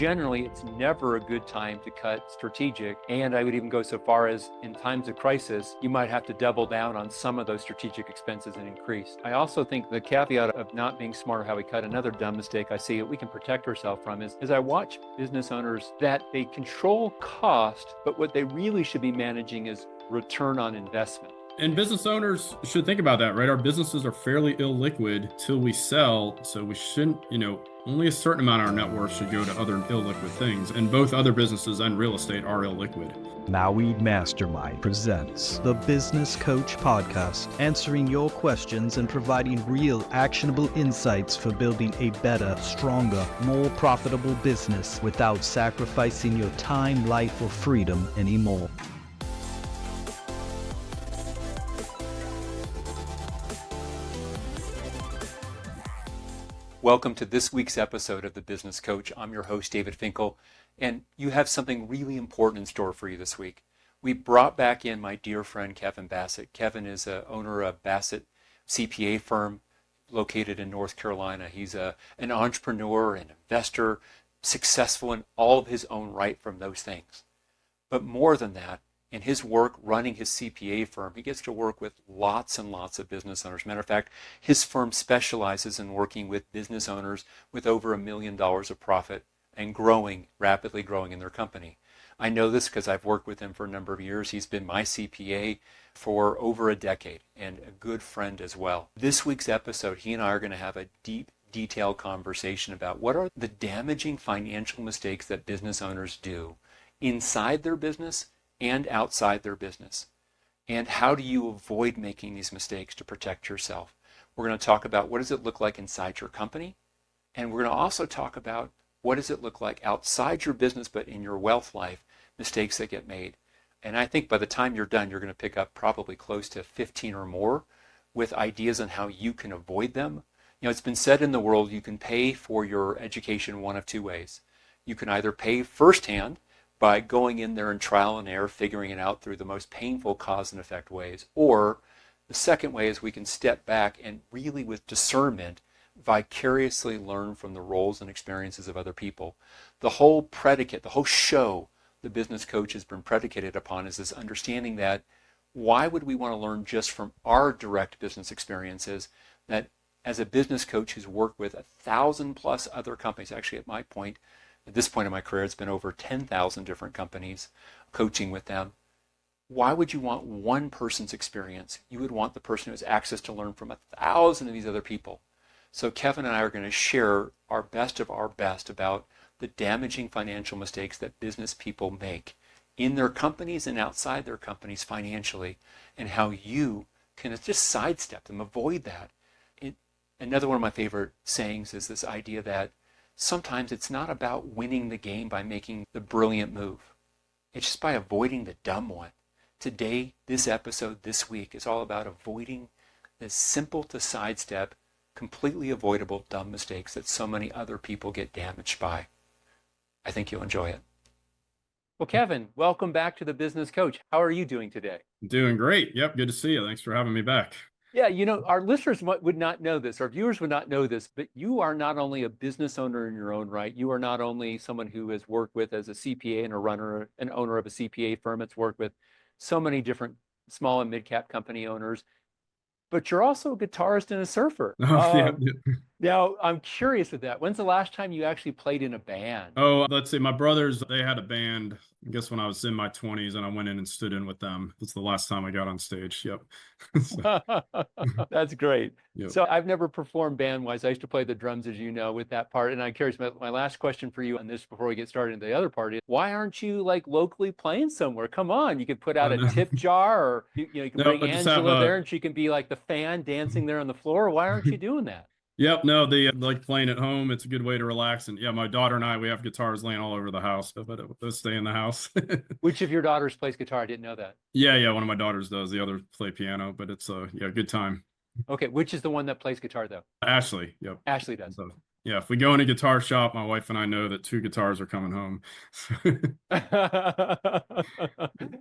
generally, it's never a good time to cut strategic. And I would even go so far as in times of crisis, you might have to double down on some of those strategic expenses and increase. I also think the caveat of not being smart how we cut, another dumb mistake I see that we can protect ourselves from is I watch business owners that they control cost, but what they really should be managing is return on investment. And business owners should think about that, right? Our businesses are fairly illiquid till we sell. So we shouldn't, only a certain amount of our net worth should go to other illiquid things. And both other businesses and real estate are illiquid. Maui Mastermind presents the Business Coach Podcast, answering your questions and providing real actionable insights for building a better, stronger, more profitable business without sacrificing your time, life, or freedom anymore. Welcome to this week's episode of The Business Coach. I'm your host, David Finkel, and you have something really important in store for you this week. We brought back in my dear friend, Kevin Bassett. Kevin is the owner of Bassett CPA firm located in North Carolina. He's an entrepreneur, an investor, successful in all of his own right from those things. But more than that, in his work running his CPA firm, he gets to work with lots and lots of business owners. Matter of fact, his firm specializes in working with business owners with over $1 million of profit and rapidly growing in their company. I know this because I've worked with him for a number of years. He's been my CPA for over a decade and a good friend as well. This week's episode, he and I are going to have a deep, detailed conversation about what are the damaging financial mistakes that business owners do inside their business and outside their business. And how do you avoid making these mistakes to protect yourself? We're going to talk about what does it look like inside your company? And we're going to also talk about what does it look like outside your business, but in your wealth life, mistakes that get made. And I think by the time you're done, you're going to pick up probably close to 15 or more with ideas on how you can avoid them. It's been said in the world, you can pay for your education one of two ways. You can either pay firsthand by going in there and trial and error, figuring it out through the most painful cause and effect ways. Or the second way is we can step back and really with discernment, vicariously learn from the roles and experiences of other people. The whole predicate, the whole show the Business Coach has been predicated upon is this understanding that why would we want to learn just from our direct business experiences, that as a business coach who's worked with 1,000 plus other companies, actually at this point in my career, it's been over 10,000 different companies, coaching with them. Why would you want one person's experience? You would want the person who has access to learn from 1,000 of these other people. So Kevin and I are going to share our best of our best about the damaging financial mistakes that business people make in their companies and outside their companies financially, and how you can just sidestep them, avoid that. Another one of my favorite sayings is this idea that sometimes it's not about winning the game by making the brilliant move. It's just by avoiding the dumb one. Today, this episode, this week, is all about avoiding the simple to sidestep, completely avoidable dumb mistakes that so many other people get damaged by. I think you'll enjoy it. Well, Kevin, welcome back to the Business Coach. How are you doing today? Doing great. Yep. Good to see you. Thanks for having me back. Yeah, our listeners would not know this, our viewers would not know this, but you are not only a business owner in your own right, you are not only someone who has worked with as a CPA and an owner of a CPA firm that's worked with so many different small and mid-cap company owners, but you're also a guitarist and a surfer. Yeah. Now, I'm curious with that. When's the last time you actually played in a band? Oh, let's see. My brothers, they had a band, I guess when I was in my 20s, and I went in and stood in with them. That's the last time I got on stage. Yep. That's great. Yep. So I've never performed band-wise. I used to play the drums, as you know, with that part. And I'm curious, my last question for you on this before we get started into the other part is, why aren't you locally playing somewhere? Come on, you could put out a tip jar, or you can bring Angela there and she can be like the fan dancing there on the floor. Why aren't you doing that? Yep. No, they like playing at home. It's a good way to relax. And yeah, my daughter and I, we have guitars laying all over the house, but those stay in the house. Which of your daughters plays guitar? I didn't know that. Yeah. One of my daughters does. The other play piano, but it's good time. Okay. Which is the one that plays guitar though? Ashley. Yep. Ashley does. So, Yeah, if we go in a guitar shop, my wife and I know that 2 guitars are coming home.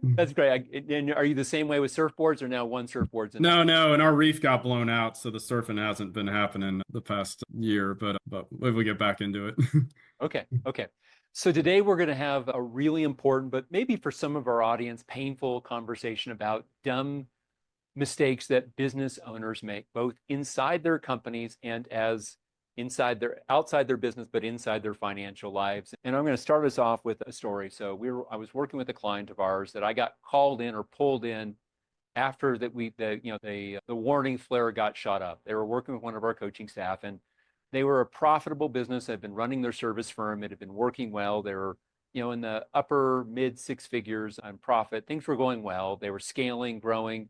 That's great. And are you the same way with surfboards, or now one surfboard's in? No, and our reef got blown out, so the surfing hasn't been happening the past year, but maybe we get back into it. Okay. So today we're going to have a really important, but maybe for some of our audience, painful conversation about dumb mistakes that business owners make, both inside their companies and as outside their business, but inside their financial lives. And I'm going to start us off with a story. So I was working with a client of ours that I got called in or pulled in after the warning flare got shot up. They were working with one of our coaching staff, and they were a profitable business. Had been running their service firm. It had been working well. They were, in the upper mid 6 figures on profit. Things were going well. They were scaling, growing,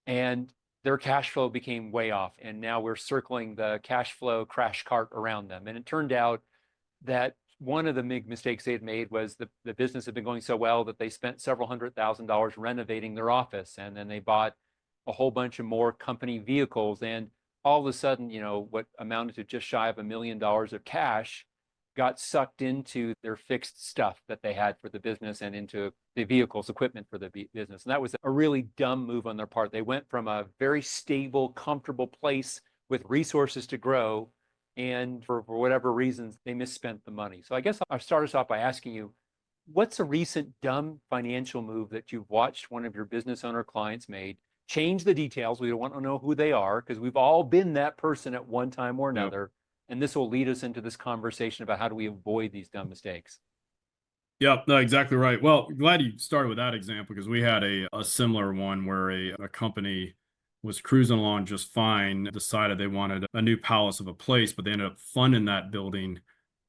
and their cash flow became way off. And now we're circling the cash flow crash cart around them. And it turned out that one of the big mistakes they had made was the business had been going so well that they spent several $100,000 renovating their office. And then they bought a whole bunch of more company vehicles. And all of a sudden, what amounted to just shy of $1 million of cash got sucked into their fixed stuff that they had for the business and into the vehicles, equipment for the business. And that was a really dumb move on their part. They went from a very stable, comfortable place with resources to grow, and for whatever reasons, they misspent the money. So I guess I'll start us off by asking you, what's a recent dumb financial move that you've watched one of your business owner clients made? Change the details. We don't want to know who they are, because we've all been that person at one time or another. Yep. And this will lead us into this conversation about how do we avoid these dumb mistakes. Yep, no, exactly right. Well, glad you started with that example, because we had a similar one where a company was cruising along just fine, decided they wanted a new palace of a place, but they ended up funding that building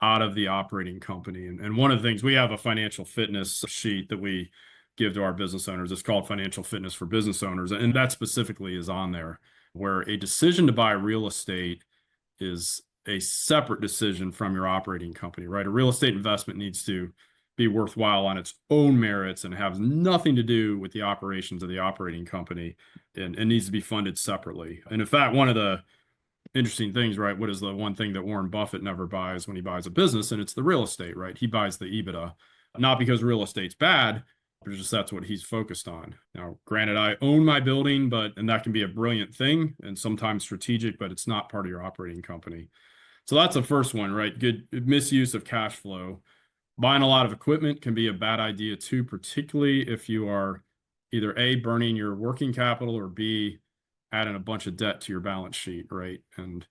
out of the operating company. And one of the things, we have a financial fitness sheet that we give to our business owners. It's called Financial Fitness for Business Owners. And that specifically is on there, where a decision to buy real estate is a separate decision from your operating company, right? A real estate investment needs to be worthwhile on its own merits and has nothing to do with the operations of the operating company, and needs to be funded separately. And in fact, one of the interesting things, right? What is the one thing that Warren Buffett never buys when he buys a business? And it's the real estate, right? He buys the EBITDA, not because real estate's bad, but just that's what he's focused on. Now, granted, I own my building, and that can be a brilliant thing and sometimes strategic, but it's not part of your operating company. So that's the first one, right? Good misuse of cash flow. Buying a lot of equipment can be a bad idea too, particularly if you are either A, burning your working capital, or B, adding a bunch of debt to your balance sheet, right? And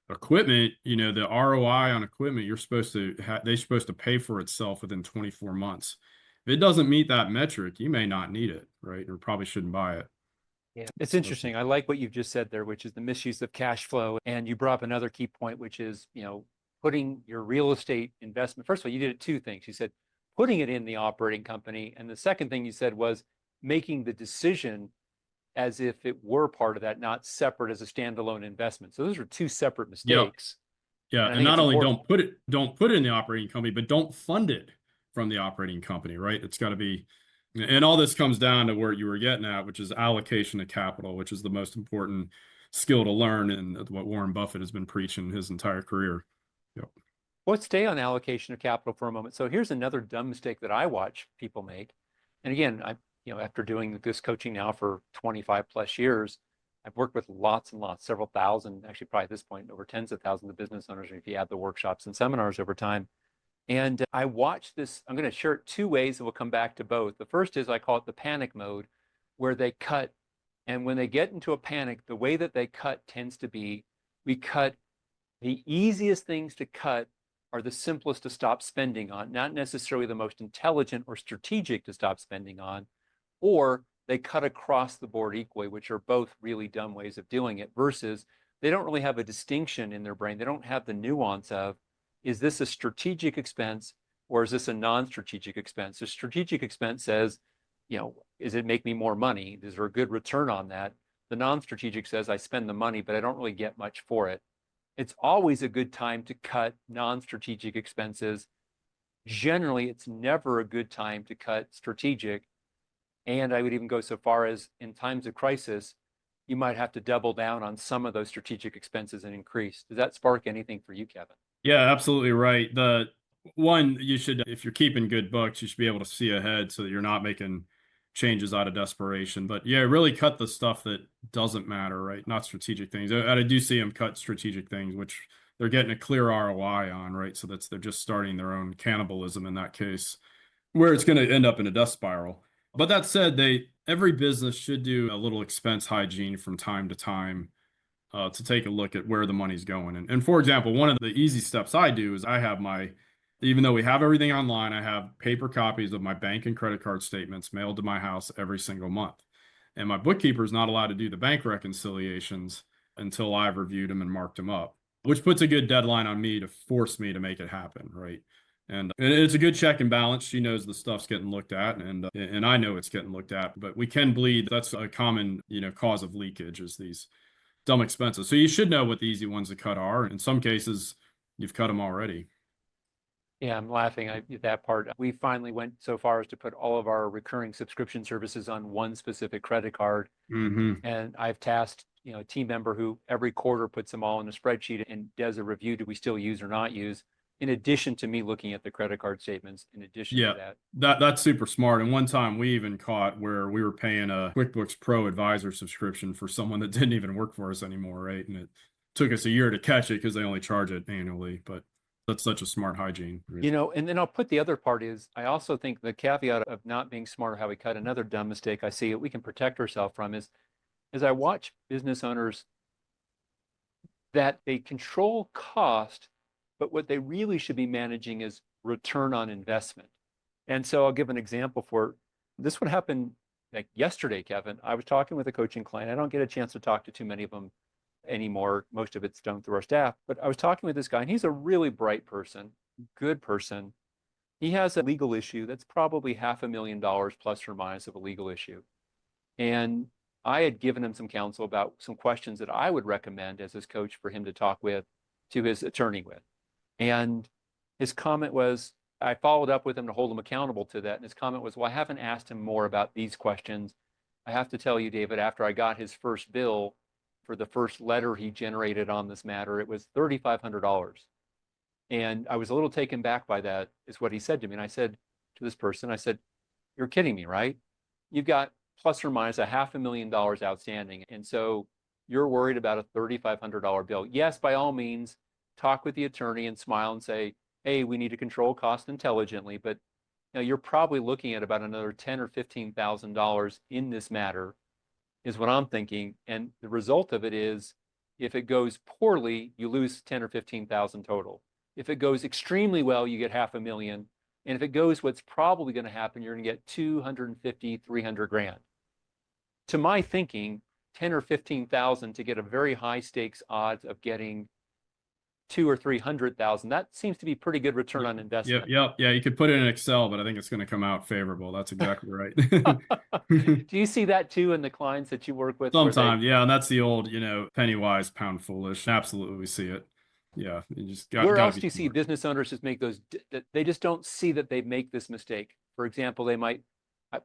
equipment, the ROI on equipment, they're supposed to pay for itself within 24 months. If it doesn't meet that metric, you may not need it, right? Or probably shouldn't buy it. Yeah, it's interesting. I like what you've just said there, which is the misuse of cash flow. And you brought up another key point, which is, putting your real estate investment. First of all, you did two things. You said putting it in the operating company. And the second thing you said was making the decision as if it were part of that, not separate as a standalone investment. So those are two separate mistakes. Yeah. And not only don't put it in the operating company, but don't fund it from the operating company, right? It's got to be, and all this comes down to where you were getting at, which is allocation of capital, which is the most important skill to learn, and what Warren Buffett has been preaching his entire career. Yep. Let's stay on allocation of capital for a moment. So here's another dumb mistake that I watch people make. And again, after doing this coaching now for 25 plus years, I've worked with lots and lots, several thousand, actually probably at this point, over tens of thousands of business owners, if you add the workshops and seminars over time. And I watch this, I'm going to share it two ways, and we'll come back to both. The first is, I call it the panic mode, where they cut. And when they get into a panic, the way that they cut tends to be, we cut the easiest things to cut are the simplest to stop spending on, not necessarily the most intelligent or strategic to stop spending on, or they cut across the board equally, which are both really dumb ways of doing it, versus they don't really have a distinction in their brain. They don't have the nuance of, is this a strategic expense or is this a non-strategic expense? The strategic expense says, is it make me more money? Is there a good return on that? The non-strategic says, I spend the money, but I don't really get much for it. It's always a good time to cut non-strategic expenses. Generally, it's never a good time to cut strategic. And I would even go so far as, in times of crisis, you might have to double down on some of those strategic expenses and increase. Does that spark anything for you, Kevin? Yeah, absolutely right. The one you should, if you're keeping good books, you should be able to see ahead so that you're not making changes out of desperation. But yeah, really cut the stuff that doesn't matter, right? Not strategic things. I do see them cut strategic things, which they're getting a clear ROI on, right? So they're just starting their own cannibalism in that case, where it's going to end up in a death spiral. But that said, every business should do a little expense hygiene from time to time to take a look at where the money's going. And for example, one of the easy steps I do is even though we have everything online, I have paper copies of my bank and credit card statements mailed to my house every single month. And my bookkeeper is not allowed to do the bank reconciliations until I've reviewed them and marked them up, which puts a good deadline on me to force me to make it happen, right? And it's a good check and balance. She knows the stuff's getting looked at, and I know it's getting looked at. But we can bleed. That's a common, cause of leakage is these dumb expenses. So you should know what the easy ones to cut are. In some cases, you've cut them already. Yeah, I'm laughing at that part. We finally went so far as to put all of our recurring subscription services on one specific credit card. And I've tasked, a team member who every quarter puts them all in a spreadsheet and does a review. Do we still use or not use? In addition to me looking at the credit card statements, in addition to that's super smart. And one time we even caught where we were paying a QuickBooks Pro advisor subscription for someone that didn't even work for us anymore, right? And it took us a year to catch it because they only charge it annually. But that's such a smart hygiene. And then I'll put the other part is I also think the caveat of not being smart how we cut, another dumb mistake I see that we can protect ourselves from is as I watch business owners that they control cost, but what they really should be managing is return on investment. And so I'll give an example for this. Would happen like yesterday, Kevin. I was talking with a coaching client. I don't get a chance to talk to too many of them anymore. Most of it's done through our staff. But I was talking with this guy, and he's a really bright person, good person. He has a legal issue that's probably $500,000 plus or minus of a legal issue. And I had given him some counsel about some questions that I would recommend as his coach for him to talk to his attorney with. And his comment was, I followed up with him to hold him accountable to that. And his comment was, well, I haven't asked him more about these questions. I have to tell you, David, after I got his first bill for the first letter he generated on this matter, it was $3,500. And I was a little taken back by that, is what he said to me. And I said to this person, I said, you're kidding me, right? You've got plus or minus $500,000 outstanding. And so you're worried about a $3,500 bill. Yes, by all means, talk with the attorney and smile and say, hey, we need to control cost intelligently, but you're probably looking at about another $10,000 or $15,000 in this matter, is what I'm thinking. And the result of it is, if it goes poorly, you lose 10 or 15,000 total. If it goes extremely well, you get $500,000. And if it goes, what's probably going to happen, you're going to get 250, 300 grand. To my thinking, 10 or 15,000 to get a very high stakes odds of getting 200,000 or 300,000. That seems to be pretty good return on investment. Yeah. You could put it in Excel, but I think it's going to come out favorable. That's exactly right. Do you see that too in the clients that you work with? Sometimes, yeah, and that's the old, penny wise, pound foolish. Absolutely, we see it. Yeah, you just got. Where else do you see business owners just make those? They just don't see that they make this mistake. For example, they might.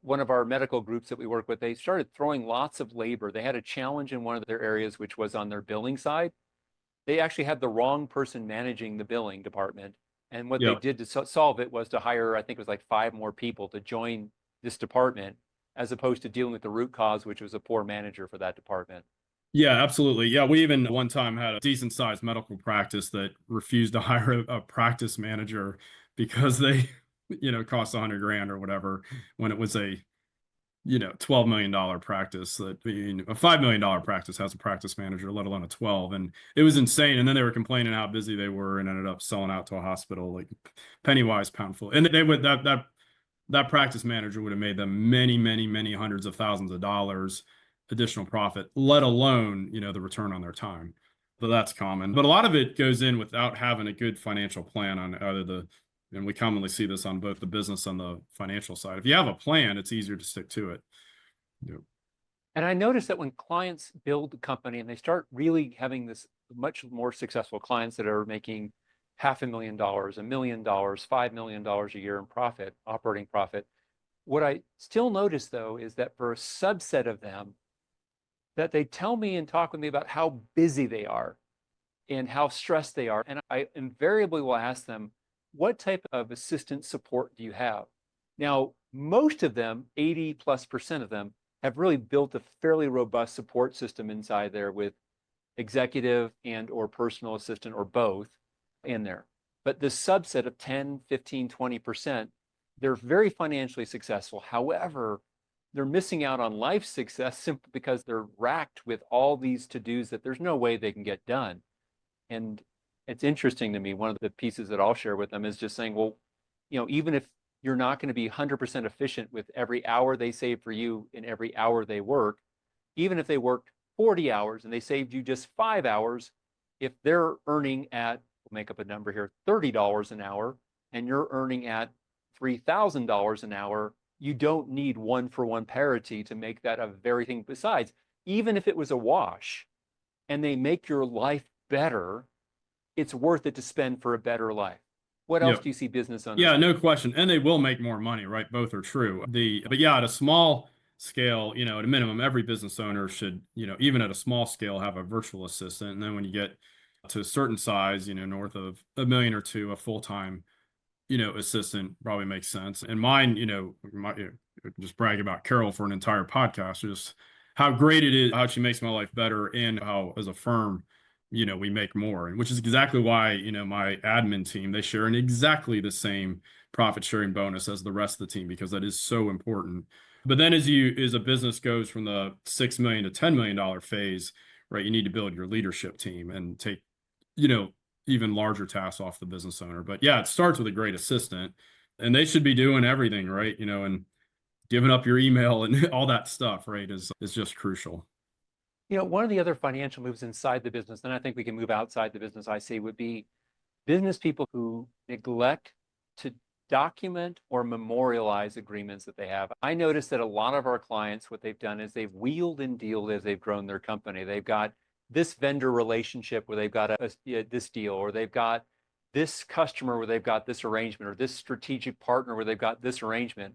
One of our medical groups that we work with, they started throwing lots of labor. They had a challenge in one of their areas, which was on their billing side. They actually had the wrong person managing the billing department. And what they did to solve it was to hire, I think it was like 5 more people to join this department, as opposed to dealing with the root cause, which was a poor manager for that department. Yeah, absolutely. Yeah, we even one time had a decent sized medical practice that refused to hire a practice manager because they, cost 100 grand or whatever, when it was a $12 million practice. That a $5 million practice has a practice manager, let alone a 12. And it was insane. And then they were complaining how busy they were and ended up selling out to a hospital, like penny wise, pound full. And they would, that practice manager would have made them many, many, many hundreds of thousands of dollars additional profit, let alone, the return on their time. So that's common. But a lot of it goes in without having a good financial plan on either and we commonly see this on both the business and the financial side. If you have a plan, it's easier to stick to it. Yep. And I noticed that when clients build a company and they start really having this much more successful clients that are making $500,000, $1 million, $5 million a year in profit, operating profit, what I still notice though is that for a subset of them, that they tell me and talk with me about how busy they are. and how stressed they are. And I invariably will ask them, what type of assistant support do you have? Now, most of them, 80+% of them, have really built a fairly robust support system inside there with executive and or personal assistant or both in there. But the subset of 10, 15, 20%, they're very financially successful. However, they're missing out on life success simply because they're racked with all these to-dos that there's no way they can get done. And it's interesting to me, one of the pieces that I'll share with them is just saying, well, even if you're not going to be 100% efficient with every hour they save for you in every hour they work, even if they worked 40 hours and they saved you just 5 hours, if they're earning at, we'll make up a number here, $30 an hour, and you're earning at $3,000 an hour, you don't need one-for-one parity to make that a very thing. Besides, even if it was a wash and they make your life better, it's worth it to spend for a better life. What else do you see business owners? Yeah, no question. And they will make more money, right? Both are true. But yeah, at a small scale, at a minimum, every business owner should, even at a small scale, have a virtual assistant. And then when you get to a certain size, north of $1 million or $2 million, a full-time, assistant probably makes sense. And mine, just brag about Carol for an entire podcast, just how great it is, how she makes my life better, and how as a firm, we make more, and which is exactly why, my admin team, they share in exactly the same profit sharing bonus as the rest of the team, because that is so important. But then as a business goes from the $6 million to $10 million phase, right, you need to build your leadership team and take, even larger tasks off the business owner. But yeah, it starts with a great assistant, and they should be doing everything, right? And giving up your email and all that stuff, right, is just crucial. One of the other financial moves inside the business, and I think we can move outside the business, I say, would be business people who neglect to document or memorialize agreements that they have. I noticed that a lot of our clients, what they've done is they've wheeled and dealed as they've grown their company. They've got this vendor relationship where they've got this deal, or they've got this customer where they've got this arrangement, or this strategic partner where they've got this arrangement.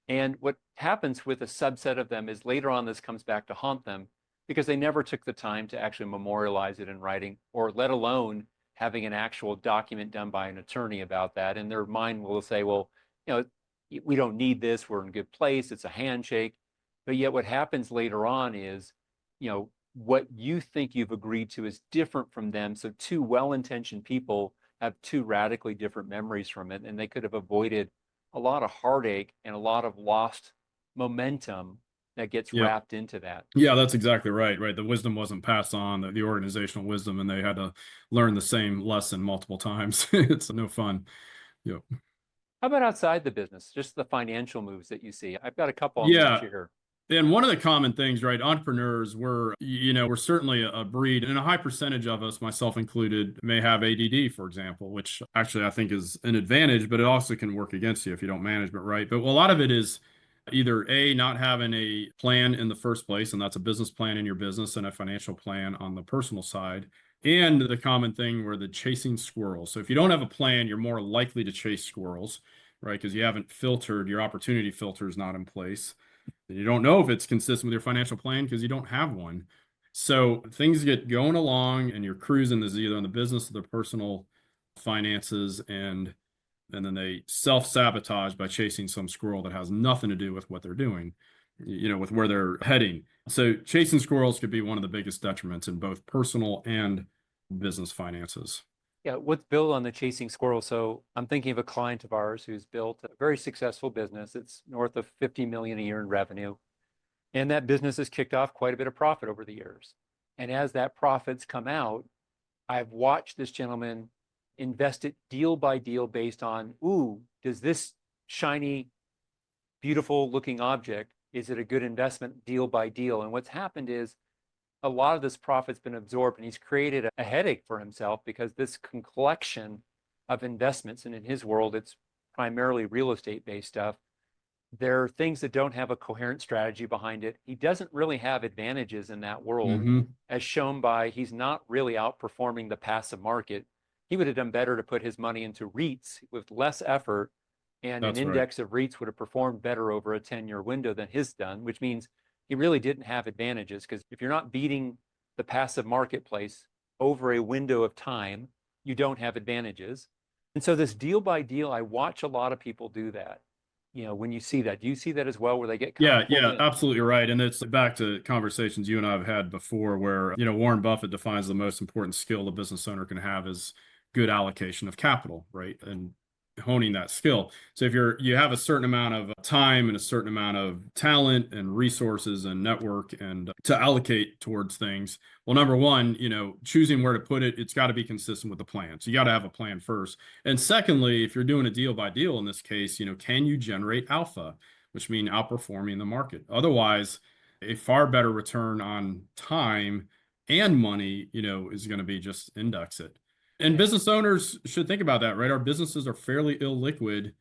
And what happens with a subset of them is later on this comes back to haunt them, because they never took the time to actually memorialize it in writing, or let alone having an actual document done by an attorney about that. And their mind will say, well, we don't need this, we're in a good place, it's a handshake. But yet what happens later on is, what you think you've agreed to is different from them. So two well-intentioned people have two radically different memories from it, and they could have avoided a lot of heartache and a lot of lost momentum that gets wrapped into that. Yeah, that's exactly right. The wisdom wasn't passed on, the organizational wisdom, and they had to learn the same lesson multiple times. It's no fun. Yep. How about outside the business, just the financial moves that you see? I've got a couple on the here. And one of the common things, right, entrepreneurs, we're certainly a breed, and a high percentage of us, myself included, may have ADD, for example, which actually I think is an advantage, but it also can work against you if you don't manage it right. But a lot of it is either not having a plan in the first place, and that's a business plan in your business and a financial plan on the personal side. And the common thing where the chasing squirrels. So if you don't have a plan, you're more likely to chase squirrels, right? Because you haven't filtered, your opportunity filter is not in place. You don't know if it's consistent with your financial plan because you don't have one. So things get going along and you're cruising, this is either in the business or the personal finances, and then they self-sabotage by chasing some squirrel that has nothing to do with what they're doing, with where they're heading. So chasing squirrels could be one of the biggest detriments in both personal and business finances. Yeah, what's built on the chasing squirrel? So I'm thinking of a client of ours who's built a very successful business. It's north of 50 million a year in revenue. And that business has kicked off quite a bit of profit over the years. And as that profits come out, I've watched this gentleman invest it deal by deal based on, does this shiny, beautiful looking object, is it a good investment deal by deal? And what's happened is a lot of this profit's been absorbed, and he's created a headache for himself because this collection of investments, and in his world, it's primarily real estate based stuff. There are things that don't have a coherent strategy behind it. He doesn't really have advantages in that world, as shown by he's not really outperforming the passive market. He would have done better to put his money into REITs with less effort, and an index of REITs would have performed better over a 10-year window than his done, which means he really didn't have advantages, because if you're not beating the passive marketplace, over a window of time, you don't have advantages. And so this deal by deal, I watch a lot of people do that. When you see that, do you see that as well, where they get kind Yeah, of pulled in? absolutely right. And it's back to conversations you and I have had before where, Warren Buffett defines the most important skill a business owner can have is good allocation of capital, right? And honing that skill. So if you have a certain amount of time and a certain amount of talent and resources and network and to allocate towards things, well, number one, choosing where to put it, it's got to be consistent with the plan. So you got to have a plan first. And secondly, if you're doing a deal by deal in this case, can you generate alpha, which means outperforming the market? Otherwise, a far better return on time and money, is going to be just index it. And business owners should think about that, right? Our businesses are fairly illiquid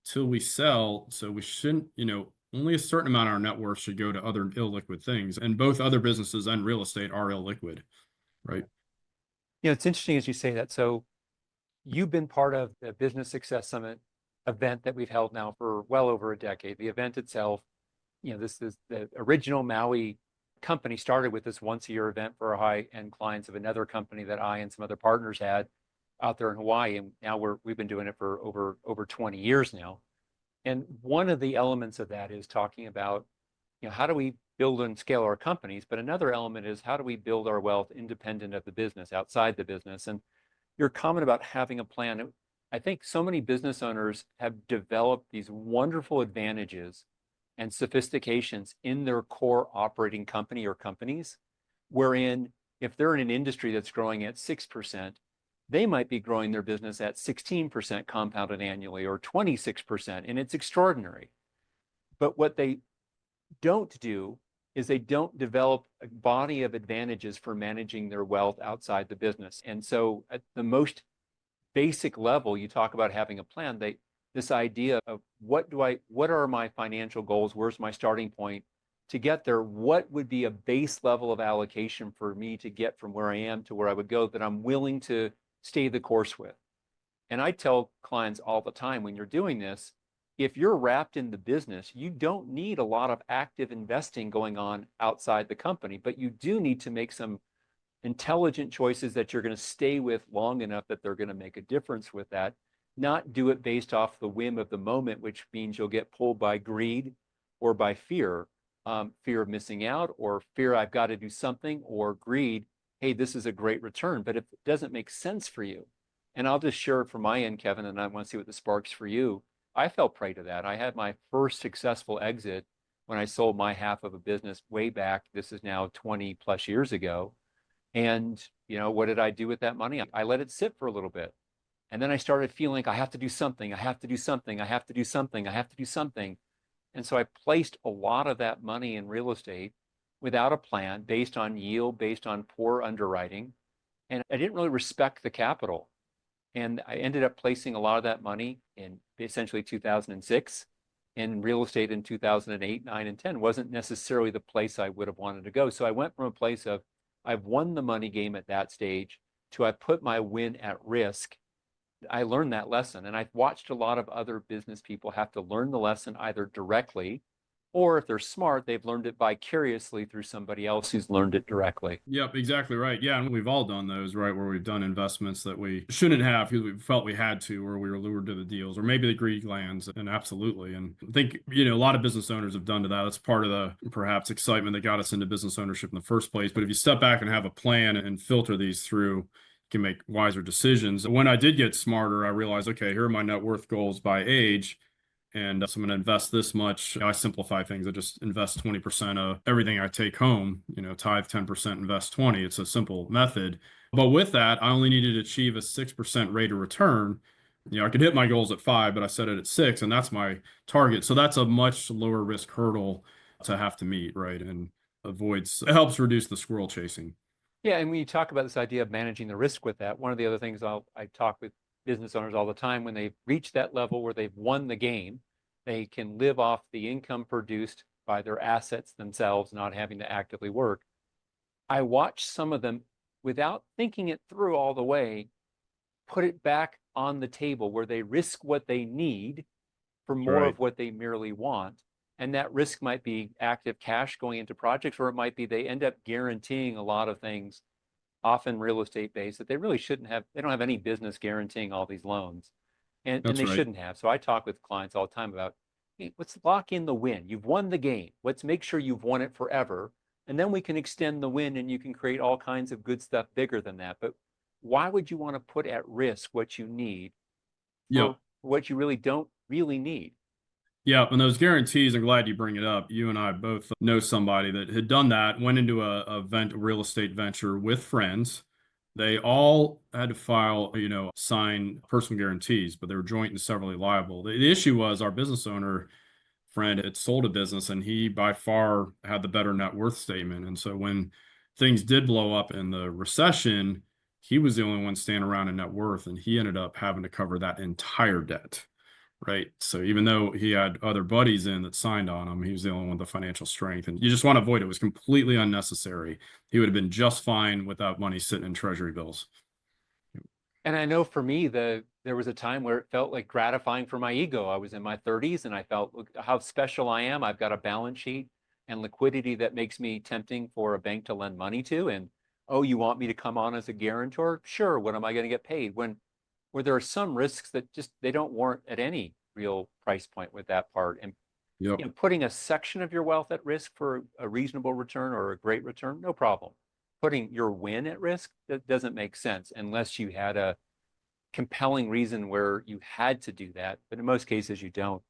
till we sell. So we shouldn't, only a certain amount of our net worth should go to other illiquid things. And both other businesses and real estate are illiquid, right? It's interesting as you say that. So you've been part of the Business Success Summit event that we've held now for well over a decade. The event itself, this is the original Maui company started with this once-a-year event for our high-end clients of another company that I and some other partners had out there in Hawaii, and now we've been doing it for over 20 years now. And one of the elements of that is talking about, how do we build and scale our companies? But another element is how do we build our wealth independent of the business, outside the business? And your comment about having a plan, I think so many business owners have developed these wonderful advantages and sophistications in their core operating company or companies, wherein if they're in an industry that's growing at 6%, they might be growing their business at 16% compounded annually or 26%, and it's extraordinary. But what they don't do is they don't develop a body of advantages for managing their wealth outside the business. And so at the most basic level, you talk about having a plan, this idea of what are my financial goals? Where's my starting point to get there? What would be a base level of allocation for me to get from where I am to where I would go that I'm willing to stay the course with? And I tell clients all the time, when you're doing this, if you're wrapped in the business, you don't need a lot of active investing going on outside the company, but you do need to make some intelligent choices that you're going to stay with long enough that they're going to make a difference with that. Not do it based off the whim of the moment, which means you'll get pulled by greed or by fear, fear of missing out, or fear I've got to do something, or greed, hey, this is a great return. But if it doesn't make sense for you, and I'll just share it from my end, Kevin, and I want to see what the sparks for you. I fell prey to that. I had my first successful exit when I sold my half of a business way back. This is now 20 plus years ago. And, what did I do with that money? I let it sit for a little bit. And then I started feeling like I have to do something. I have to do something. I have to do something. I have to do something. And so I placed a lot of that money in real estate without a plan, based on yield, based on poor underwriting. And I didn't really respect the capital. And I ended up placing a lot of that money in essentially 2006. And real estate in 2008, 9, and 10 wasn't necessarily the place I would have wanted to go. So I went from a place of I've won the money game at that stage to I put my win at risk. I learned that lesson, and I've watched a lot of other business people have to learn the lesson either directly, or if they're smart, they've learned it vicariously through somebody else who's learned it directly. Yep, exactly right. Yeah, and we've all done those, right? Where we've done investments that we shouldn't have because we felt we had to, or we were lured to the deals, or maybe the greed lands. And absolutely. And I think, a lot of business owners have done to that. That's part of the perhaps excitement that got us into business ownership in the first place. But if you step back and have a plan and filter these through, you can make wiser decisions. When I did get smarter, I realized, okay, here are my net worth goals by age. And so I'm going to invest this much. I simplify things. I just invest 20% of everything I take home, tithe 10%, invest 20. It's a simple method. But with that, I only needed to achieve a 6% rate of return. I could hit my goals at 5, but I set it at 6, and that's my target. So that's a much lower risk hurdle to have to meet, right? And it helps reduce the squirrel chasing. Yeah, and when you talk about this idea of managing the risk with that, one of the other things I talk with business owners all the time, when they've reached that level where they've won the game, they can live off the income produced by their assets themselves, not having to actively work. I watch some of them, without thinking it through all the way, put it back on the table where they risk what they need for more of what they merely want. And that risk might be active cash going into projects, or it might be they end up guaranteeing a lot of things often real estate based, that they really shouldn't have, they don't have any business guaranteeing all these loans. And That's they right. shouldn't have. So I talk with clients all the time about, hey, let's lock in the win. You've won the game. Let's make sure you've won it forever. And then we can extend the win and you can create all kinds of good stuff bigger than that. But why would you want to put at risk what you need Yep. for what you really don't really need? Yeah, and those guarantees, I'm glad you bring it up. You and I both know somebody that had done that, went into a real estate venture with friends. They all had to file, sign personal guarantees, but they were joint and severally liable. The issue was our business owner friend had sold a business and he by far had the better net worth statement. And so when things did blow up in the recession, he was the only one standing around in net worth, and he ended up having to cover that entire debt. Right. So even though he had other buddies in that signed on him, he was the only one with the financial strength. And you just want to avoid it. It was completely unnecessary. He would have been just fine without money sitting in treasury bills. And I know for me, there was a time where it felt like gratifying for my ego. I was in my 30s and I felt, look how special I am. I've got a balance sheet and liquidity that makes me tempting for a bank to lend money to. And oh, you want me to come on as a guarantor? Sure. What am I going to get paid? Where there are some risks that just they don't warrant at any real price point with that part. And Yep. putting a section of your wealth at risk for a reasonable return or a great return, no problem. Putting your win at risk, that doesn't make sense unless you had a compelling reason where you had to do that. But in most cases, you don't.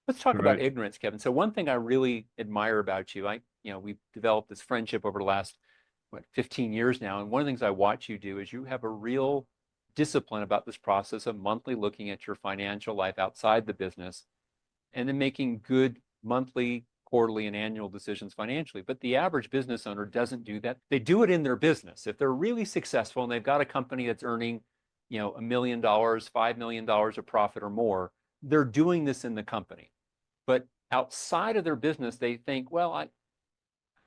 Let's talk about Right. ignorance, Kevin. So one thing I really admire about you, we've developed this friendship over the last 15 years now. And one of the things I watch you do is you have a real discipline about this process of monthly looking at your financial life outside the business and then making good monthly, quarterly, and annual decisions financially. But the average business owner doesn't do that. They do it in their business. If they're really successful and they've got a company that's earning, $1 million, $5 million of profit or more, they're doing this in the company. But outside of their business, they think, well,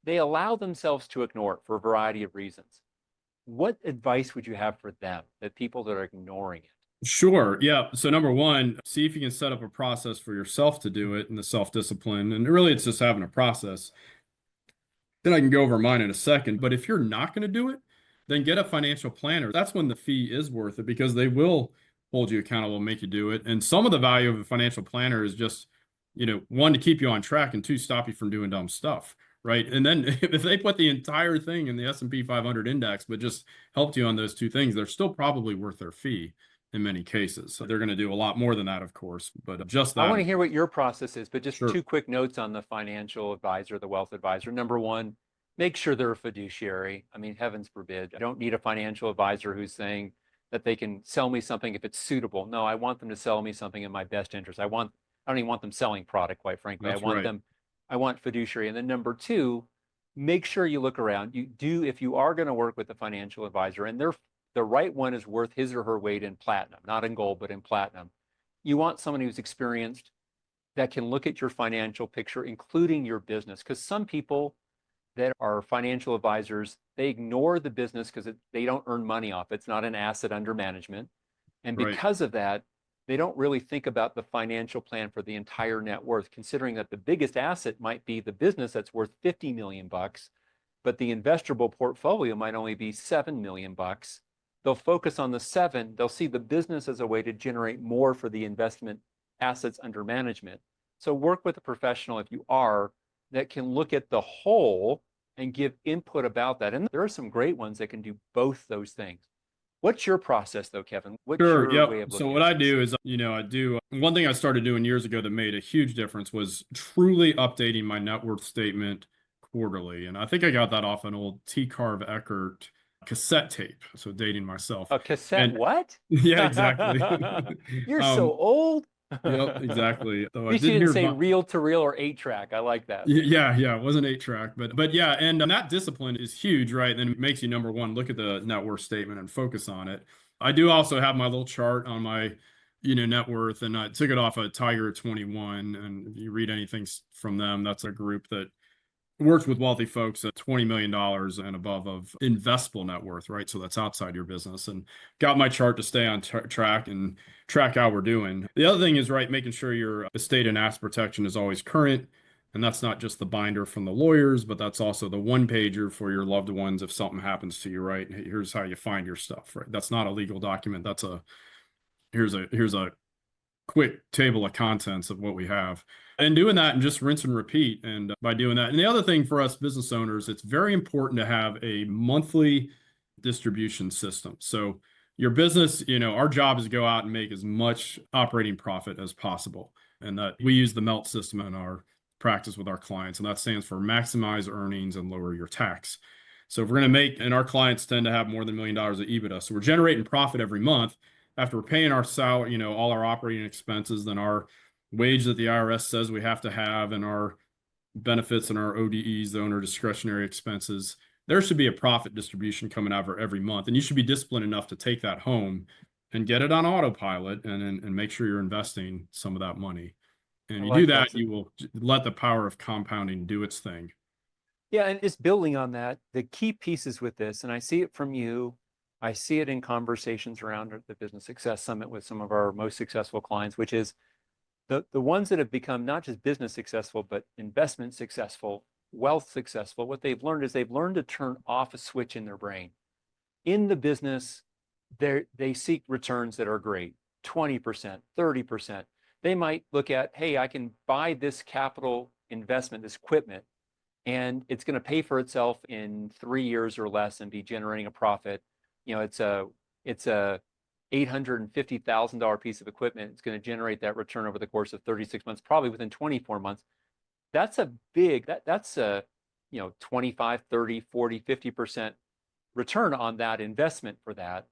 they allow themselves to ignore it for a variety of reasons. What advice would you have for them, the people that are ignoring it? Sure. Yeah. So number one, see if you can set up a process for yourself to do it and the self-discipline. And really, it's just having a process. Then I can go over mine in a second. But if you're not going to do it, then get a financial planner. That's when the fee is worth it because they will hold you accountable and make you do it. And some of the value of a financial planner is just, one, to keep you on track, and two, stop you from doing dumb stuff. Right. And then if they put the entire thing in the S&P 500 index, but just helped you on those two things, they're still probably worth their fee in many cases. So they're going to do a lot more than that, of course, but just I that. want to hear what your process is, but just Sure. two quick notes on the financial advisor, the wealth advisor. Number one, make sure they're a fiduciary. I mean, heavens forbid. I don't need a financial advisor who's saying that they can sell me something if it's suitable. No, I want them to sell me something in my best interest. I don't even want them selling product, quite frankly. That's right. I want fiduciary. And then number two, make sure you look around. If you are going to work with a financial advisor, and the right one is worth his or her weight in platinum, not in gold, but in platinum. You want someone who's experienced that can look at your financial picture, including your business. Because some people that are financial advisors, they ignore the business because they don't earn money off. It's not an asset under management. And Right. because of that, they don't really think about the financial plan for the entire net worth, considering that the biggest asset might be the business that's worth 50 million bucks, but the investable portfolio might only be 7 million bucks. They'll focus on the 7. They'll see the business as a way to generate more for the investment assets under management. So work with a professional, if you are, that can look at the whole and give input about that. And there are some great ones that can do both those things. What's your process though, Kevin? What's Sure. your way Yep. of So looking what at I this? do is, I do one thing I started doing years ago that made a huge difference was truly updating my net worth statement quarterly. And I think I got that off an old T. Carve Eckert cassette tape. So dating myself. A cassette And what? yeah, exactly. You're so old. Yep, exactly. So At I least did you didn't hear say about. reel to reel or 8-track. I like that. Yeah, it wasn't 8-track, but yeah, and that discipline is huge, right? Then it makes you number one, look at the net worth statement and focus on it. I do also have my little chart on my, net worth, and I took it off of Tiger 21. And if you read anything from them, that's a group that works with wealthy folks at $20 million and above of investable net worth, right? So that's outside your business, and got my chart to stay on track and track how we're doing. The other thing is, right, making sure your estate and asset protection is always current. And that's not just the binder from the lawyers, but that's also the one pager for your loved ones if something happens to you, right? Hey, here's how you find your stuff, right? That's not a legal document. That's a here's a quick table of contents of what we have. And doing that and just rinse and repeat. And by doing that, and the other thing for us business owners, it's very important to have a monthly distribution system. So your business, our job is to go out and make as much operating profit as possible. And that we use the MELT system in our practice with our clients. And that stands for maximize earnings and lower your tax. So if we're going to make, and our clients tend to have more than $1 million of EBITDA. So we're generating profit every month after we're paying our salary, all our operating expenses, then our wage that the IRS says we have to have, and our benefits and our ODEs, the owner discretionary expenses, there should be a profit distribution coming out for every month. And you should be disciplined enough to take that home and get it on autopilot and make sure you're investing some of that money. And you do that, you will let the power of compounding do its thing. Yeah, and just building on that, the key pieces with this, and I see it from you, I see it in conversations around the Business Success Summit with some of our most successful clients, which is the ones that have become not just business successful, but investment successful, wealth successful. What they've learned is they've learned to turn off a switch in their brain. In the business, they seek returns that are great, 20%, 30%. They might look at, hey, I can buy this capital investment, this equipment, and it's going to pay for itself in 3 years or less and be generating a profit. It's a $850,000 piece of equipment. It's going to generate that return over the course of 36 months, probably within 24 months. That's a big, that's a 25, 30, 40, 50% return on that investment for that.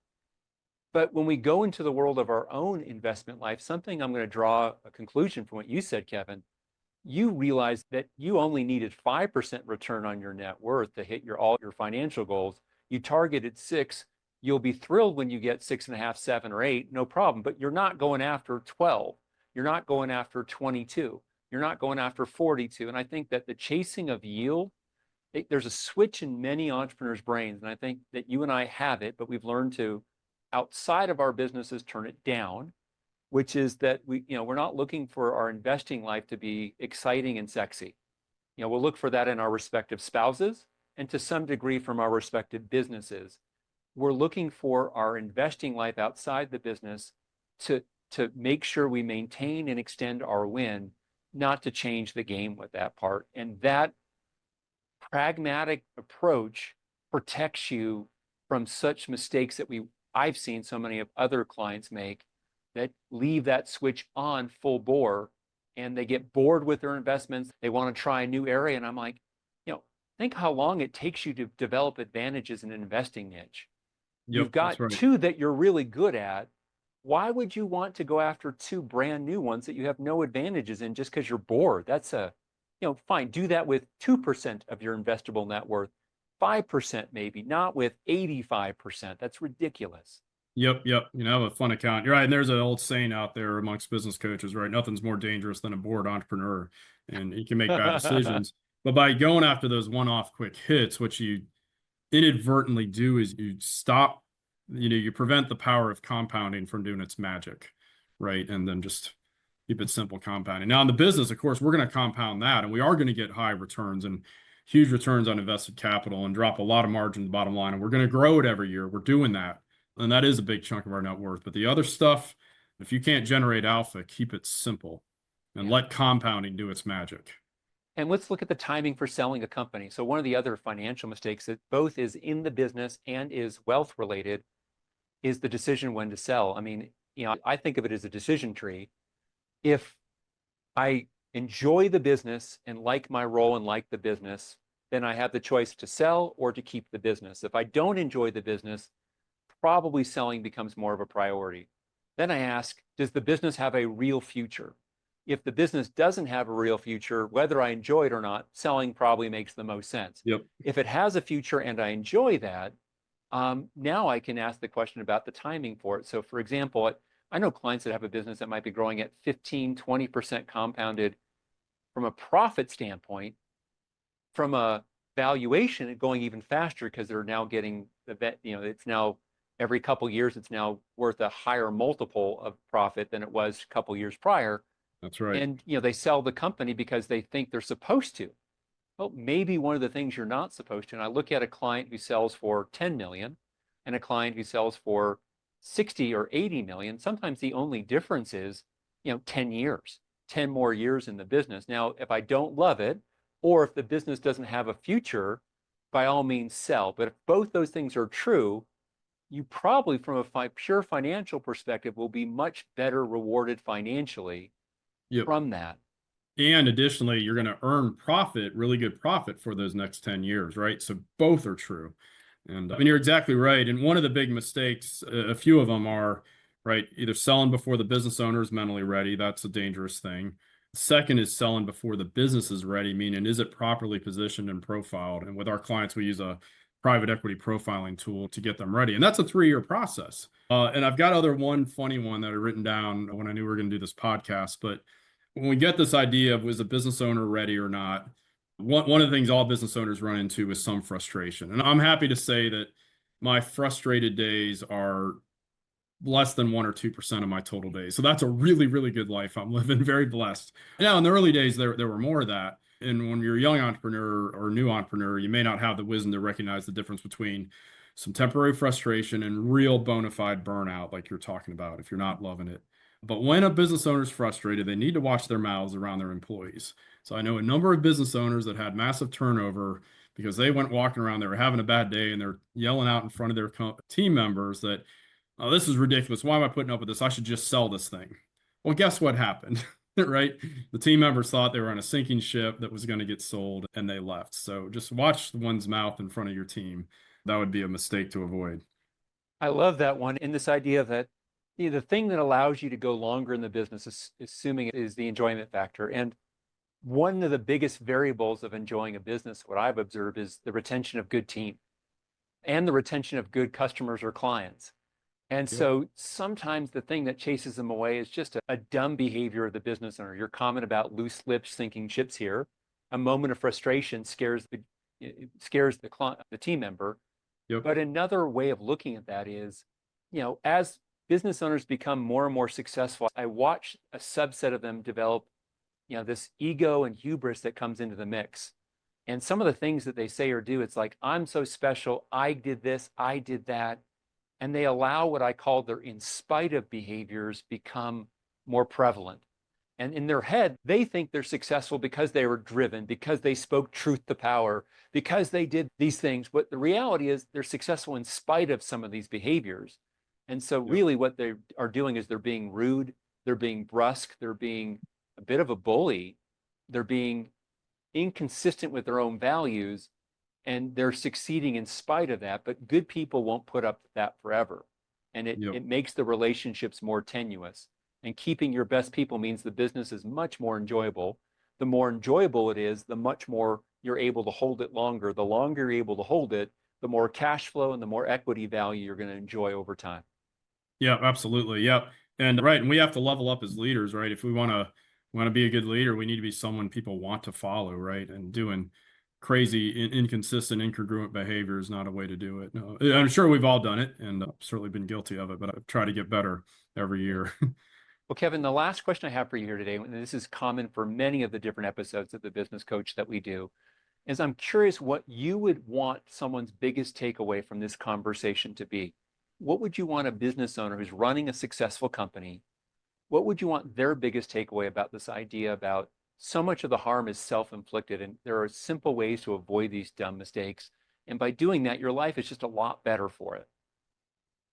But when we go into the world of our own investment life, something I'm going to draw a conclusion from what you said, Kevin, you realize that you only needed 5% return on your net worth to hit all your financial goals. You targeted 6. You'll be thrilled when you get 6.5, 7, or 8, no problem. But you're not going after 12. You're not going after 22. You're not going after 42. And I think that the chasing of yield, there's a switch in many entrepreneurs' brains. And I think that you and I have it, but we've learned to, outside of our businesses, turn it down, which is that we're not looking for our investing life to be exciting and sexy. We'll look for that in our respective spouses and to some degree from our respective businesses. We're looking for our investing life outside the business to make sure we maintain and extend our win, not to change the game with that part. And that pragmatic approach protects you from such mistakes that I've seen so many of other clients make, that leave that switch on full bore and they get bored with their investments. They want to try a new area. And I'm like, think how long it takes you to develop advantages in an investing niche. You've got right. 2 that you're really good at. Why would you want to go after 2 brand new ones that you have no advantages in just because you're bored? That's fine. Do that with 2% of your investable net worth, 5% maybe, not with 85%. That's ridiculous. Yep. Have a fun account. You're right. And there's an old saying out there amongst business coaches, right? Nothing's more dangerous than a bored entrepreneur, and you can make bad decisions. But by going after those one-off quick hits, what you inadvertently do is you stop, you prevent the power of compounding from doing its magic, right? And then just keep it simple compounding. Now in the business, of course, we're going to compound that, and we are going to get high returns and huge returns on invested capital and drop a lot of margin to the bottom line. And we're going to grow it every year. We're doing that. And that is a big chunk of our net worth. But the other stuff, if you can't generate alpha, keep it simple and let compounding do its magic. And let's look at the timing for selling a company. So one of the other financial mistakes that both is in the business and is wealth related is the decision when to sell. I mean, I think of it as a decision tree. If I enjoy the business and like my role and like the business, then I have the choice to sell or to keep the business. If I don't enjoy the business, probably selling becomes more of a priority. Then I ask, does the business have a real future? If the business doesn't have a real future, whether I enjoy it or not, selling probably makes the most sense. Yep. If it has a future and I enjoy that, now I can ask the question about the timing for it. So for example, I know clients that have a business that might be growing at 15, 20% compounded from a profit standpoint. From a valuation, going even faster because they're now getting it's now every couple of years, it's now worth a higher multiple of profit than it was a couple of years prior. That's right. And, they sell the company because they think they're supposed to. Well, maybe one of the things you're not supposed to. And I look at a client who sells for 10 million and a client who sells for 60 or 80 million. Sometimes the only difference is, 10 years, 10 more years in the business. Now, if I don't love it, or if the business doesn't have a future, by all means sell. But if both those things are true, you probably, from a pure financial perspective, will be much better rewarded financially Yep. from that. And additionally, you're going to earn profit, really good profit for those next 10 years, right? So both are true. And you're exactly right. And one of the big mistakes, a few of them are, right, either selling before the business owner is mentally ready. That's a dangerous thing. Second is selling before the business is ready, meaning is it properly positioned and profiled? And with our clients, we use a private equity profiling tool to get them ready. And that's a 3-year process. And I've got one funny one that I written down when I knew we were going to do this podcast. But when we get this idea of was a business owner ready or not, one of the things all business owners run into is some frustration. And I'm happy to say that my frustrated days are less than 1 or 2% of my total days. So that's a really, really good life I'm living, very blessed. Now, in the early days, there were more of that. And when you're a young entrepreneur or new entrepreneur, you may not have the wisdom to recognize the difference between some temporary frustration and real bona fide burnout, like you're talking about, if you're not loving it. But when a business owner is frustrated, they need to watch their mouths around their employees. So I know a number of business owners that had massive turnover because they went walking around, they were having a bad day, and they're yelling out in front of their team members that, oh, this is ridiculous. Why am I putting up with this? I should just sell this thing. Well, guess what happened, right? The team members thought they were on a sinking ship that was going to get sold, and they left. So just watch one's mouth in front of your team. That would be a mistake to avoid. I love that one. And this idea that the thing that allows you to go longer in the business, assuming it is the enjoyment factor. And one of the biggest variables of enjoying a business, what I've observed, is the retention of good team and the retention of good customers or clients. And so sometimes the thing that chases them away is just a dumb behavior of the business owner. Your comment about loose lips sinking ships here, a moment of frustration scares the team member. Yep. But another way of looking at that is, as business owners become more and more successful, I watch a subset of them develop, this ego and hubris that comes into the mix. And some of the things that they say or do, it's like, I'm so special, I did this, I did that. And they allow what I call their in spite of behaviors become more prevalent. And in their head, they think they're successful because they were driven, because they spoke truth to power, because they did these things. But the reality is they're successful in spite of some of these behaviors. And so really what they are doing is they're being rude, they're being brusque, they're being a bit of a bully, they're being inconsistent with their own values, and they're succeeding in spite of that. But good people won't put up with that forever. And it makes the relationships more tenuous. And keeping your best people means the business is much more enjoyable. The more enjoyable it is, the much more you're able to hold it longer. The longer you're able to hold it, the more cash flow and the more equity value you're going to enjoy over time. Yeah, absolutely. Yep. And right. And we have to level up as leaders, right? If we want to be a good leader, we need to be someone people want to follow, right? And doing crazy, inconsistent, incongruent behavior is not a way to do it. No, I'm sure we've all done it, and I've certainly been guilty of it, but I try to get better every year. Well, Kevin, the last question I have for you here today, and this is common for many of the different episodes of the Business Coach that we do, is I'm curious what you would want someone's biggest takeaway from this conversation to be. What would you want a business owner who's running a successful company, what would you want their biggest takeaway about this idea about so much of the harm is self-inflicted, and there are simple ways to avoid these dumb mistakes. And by doing that, your life is just a lot better for it.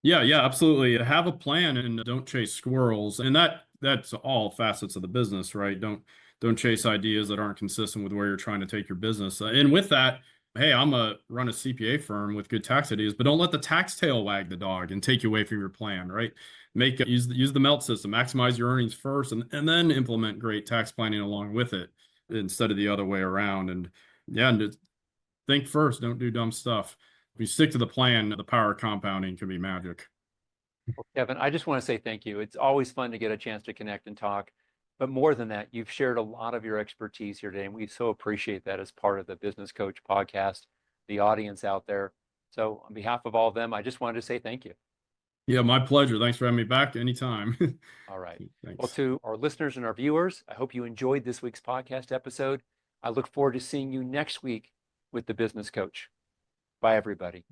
Yeah, absolutely. Have a plan and don't chase squirrels. And that's all facets of the business, right? Don't chase ideas that aren't consistent with where you're trying to take your business. And with that, hey, run a CPA firm with good tax ideas, but don't let the tax tail wag the dog and take you away from your plan, right? Use the MELT system, maximize your earnings first, and then implement great tax planning along with it instead of the other way around. And and think first, don't do dumb stuff. If you stick to the plan, the power of compounding can be magic. Well, Kevin, I just want to say thank you. It's always fun to get a chance to connect and talk. But more than that, you've shared a lot of your expertise here today, and we so appreciate that as part of the Business Coach podcast, the audience out there. So on behalf of all of them, I just wanted to say thank you. Yeah, my pleasure. Thanks for having me back anytime. All right. Well, Thanks. to our listeners and our viewers, I hope you enjoyed this week's podcast episode. I look forward to seeing you next week with the Business Coach. Bye, everybody.